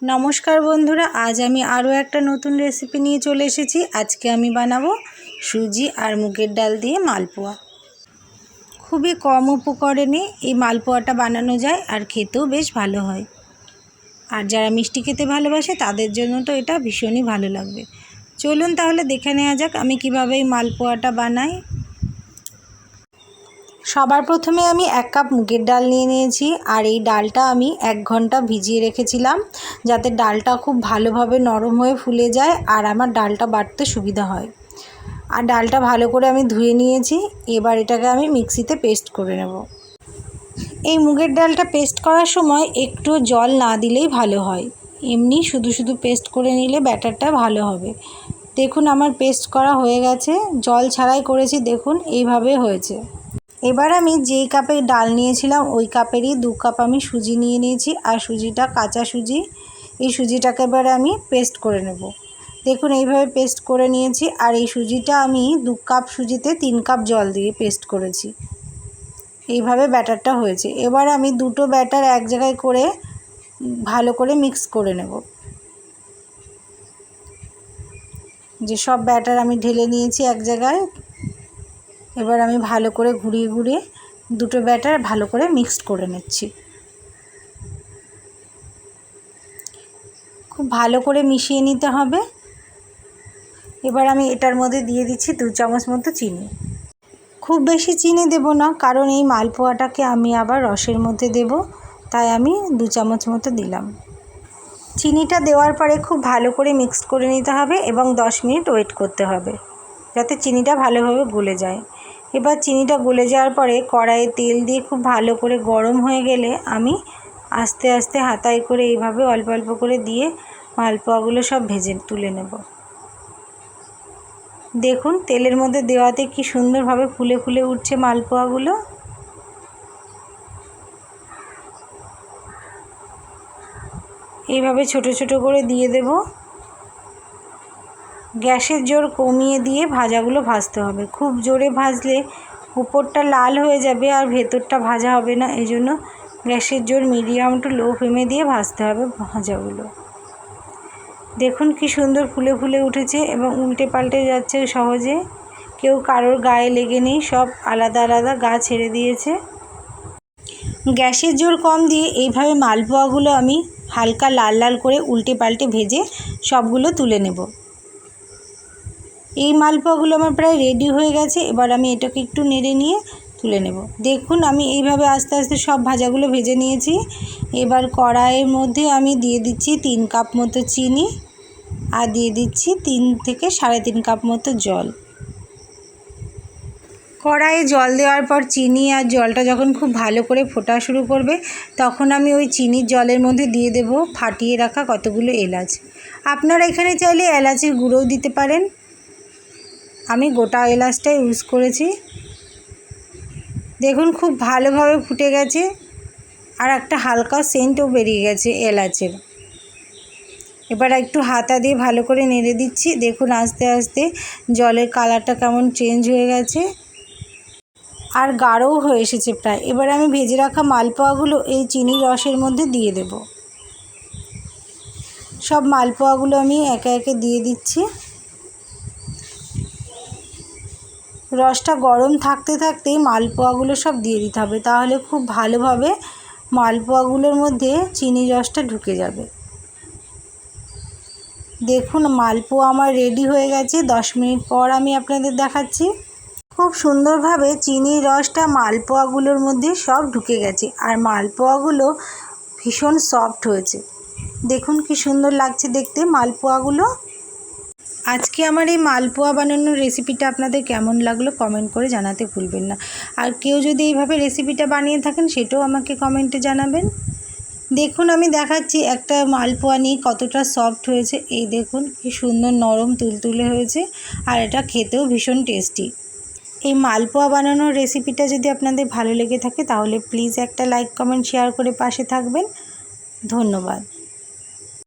नमस्कार बंधुरा आज आमी आरो एकटा नतून रेसिपि निये चले एसेछि। आजके आमी बानाबो सुजी और मुगेर डाल दिए मालपोआ। खूबई कम उपकरणे এই মালপোয়াটা বানানো যায় আর খেতেও বেশ ভালো হয়। আর যারা মিষ্টি খেতে ভালোবাসে তাদের জন্য তো এটা ভীষণই ভালো লাগবে। চলুন তাহলে দেখে নেওয়া যাক আমি কিভাবে এই মালপোয়াটা বানাই। সবার প্রথমে আমি 1 কাপ মুগের ডাল নিয়ে নিয়েছি আর এই ডালটা আমি 1 ঘন্টা ভিজিয়ে রেখেছিলাম যাতে ডালটা খুব ভালোভাবে নরম হয়ে ফুলে যায় আর আমার ডালটা বাটতে সুবিধা হয়। আর ডালটা ভালো করে আমি ধুয়ে নিয়েছি। এবার এটাকে আমি মিক্সিতে পেস্ট করে নেব। এই মুগের ডালটা পেস্ট করার সময় একটু জল না দিলেই ভালো হয়, এমনি শুধু শুধু পেস্ট করে নিলে ব্যাটারটা ভালো হবে। দেখুন আমার পেস্ট করা হয়ে গেছে, জল ছাড়াই করেছি, দেখুন এইভাবে হয়েছে। এবার আমি যেই কাপে ডাল নিয়েছিলাম ওই কাপেরই 2 কাপ আমি সুজি নিয়ে নিয়েছি আর সুজিটা কাঁচা সুজি। এই সুজিটাকে এবার আমি পেস্ট করে নেব। দেখুন এইভাবে পেস্ট করে নিয়েছি আর এই সুজিটা আমি 2 কাপ সুজিতে 3 কাপ জল দিয়ে পেস্ট করেছি। এইভাবে ব্যাটারটা হয়েছে। এবার আমি দুটো ব্যাটার এক জায়গায় করে ভালো করে মিক্স করে নেব। যে সব ব্যাটার আমি ঢেলে নিয়েছি এক জায়গায়। এবার আমি ভালো করে ঘুরিয়ে ঘুরিয়ে দুটো ব্যাটার ভালো করে মিক্সড করে নিচ্ছি। খুব ভালো করে মিশিয়ে নিতে হবে। এবার আমি এটার মধ্যে দিয়ে দিচ্ছি 2 চামচ মতো চিনি। খুব বেশি চিনি দেব না, কারণ এই মালপোয়াটাকে আমি আবার রসের মধ্যে দেব, তাই আমি 2 চামচ মতো দিলাম। চিনিটা দেওয়ার পরে খুব ভালো করে মিক্সড করে নিতে হবে এবং 10 মিনিট ওয়েট করতে হবে যাতে চিনিটা ভালোভাবে গলে যায়। এবার চিনিটা গলে যাওয়ার পরে কড়াইয়ে তেল দিয়ে খুব ভালো করে গরম হয়ে গেলে আমি আস্তে আস্তে হাতায় করে এইভাবে অল্প অল্প করে দিয়ে মালপোয়াগুলো সব ভেজে তুলে নেব। দেখুন তেলের মধ্যে দেওয়াতে কি সুন্দরভাবে ফুলে ফুলে উঠছে মালপোয়াগুলো। এইভাবে ছোট ছোট করে দিয়ে দেব। গ্যাসের জোর কমিয়ে দিয়ে ভাজাগুলো ভাজতে হবে। খুব জোরে ভাজলে উপরটা লাল হয়ে যাবে আর ভেতরটা ভাজা হবে না, এই জন্য গ্যাসের জোর মিডিয়াম টু লো ফ্লেমে দিয়ে ভাজতে হবে ভাজাগুলো। দেখুন কি সুন্দর ফুলে ফুলে উঠেছে এবং উল্টে পাল্টে যাচ্ছে সহজে, কেউ কারোর গায়ে লেগে নেই, সব আলাদা আলাদা গা ছেড়ে দিয়েছে। গ্যাসের জোর কম দিয়ে এইভাবে মালপোয়াগুলো আমি হালকা লাল লাল করে উল্টে পাল্টে ভেজে সবগুলো তুলে নেব। এই মালপোয়াগুলো আমার প্রায় রেডি হয়ে গেছে। এবার আমি এটাকে একটু নেড়ে নিয়ে তুলে নেব। দেখুন আমি এইভাবে আস্তে আস্তে সব ভাজাগুলো ভেজে নিয়েছি। এবার কড়াইয়ের মধ্যে আমি দিয়ে দিচ্ছি 3 কাপ মতো চিনি আর দিয়ে দিচ্ছি 3 থেকে 3.5 কাপ মতো জল। কড়াইয়ে জল দেওয়ার পর চিনি আর জলটা যখন খুব ভালো করে ফোটা শুরু করবে তখন আমি ওই চিনির জলের মধ্যে দিয়ে দেব ফাটিয়ে রাখা কতগুলো এলাচ। আপনারা এখানে চাইলে এলাচের গুঁড়োও দিতে পারেন, আমি গোটা এলাচটাই ইউজ করেছি। দেখুন খুব ভালোভাবে ফুটে গেছে আর একটা হালকা সেন্টও বেরিয়ে গেছে এলাচের। এবার একটু হাতা দিয়ে ভালো করে নেড়ে দিচ্ছি। দেখুন আস্তে আস্তে জলের কালারটা কেমন চেঞ্জ হয়ে গেছে আর গাঢ়ও হয়ে এসেছে প্রায়। এবার আমি ভেজে রাখা মালপোয়াগুলো এই চিনির রসের মধ্যে দিয়ে দেব। সব মালপোয়াগুলো আমি একে একে দিয়ে দিচ্ছি। রসটা গরম থাকতে থাকতেই মালপোয়াগুলো সব দিয়ে দিতে হবে, তাহলে খুব ভালোভাবে মালপোয়াগুলোর মধ্যে চিনির রসটা ঢুকে যাবে। দেখুন মালপোয়া আমার রেডি হয়ে গেছে। 10 মিনিট পর আমি আপনাদের দেখাচ্ছি। খুব সুন্দরভাবে চিনির রসটা মালপোয়াগুলোর মধ্যে সব ঢুকে গেছে আর মালপোয়াগুলো ভীষণ সফট হয়েছে। দেখুন কি সুন্দর লাগছে দেখতে মালপোয়াগুলো। আজকে আমার এই মালপোয়া বানানোর রেসিপিটা আপনাদের কেমন লাগলো কমেন্ট করে জানাতে ভুলবেন না। আর কেউ যদি এইভাবে রেসিপিটা বানিয়ে থাকেন সেটাও আমাকে কমেন্টে জানাবেন। দেখুন আমি দেখাচ্ছি একটা মালপোয়া নিয়ে কতটা সফট হয়েছে। এই দেখুন কি সুন্দর নরম তুলতুলে হয়েছে আর এটা খেতেও ভীষণ টেস্টি। এই মালপোয়া বানানোর রেসিপিটা যদি আপনাদের ভালো লেগে থাকে তাহলে প্লিজ একটা লাইক কমেন্ট শেয়ার করে পাশে থাকবেন। ধন্যবাদ।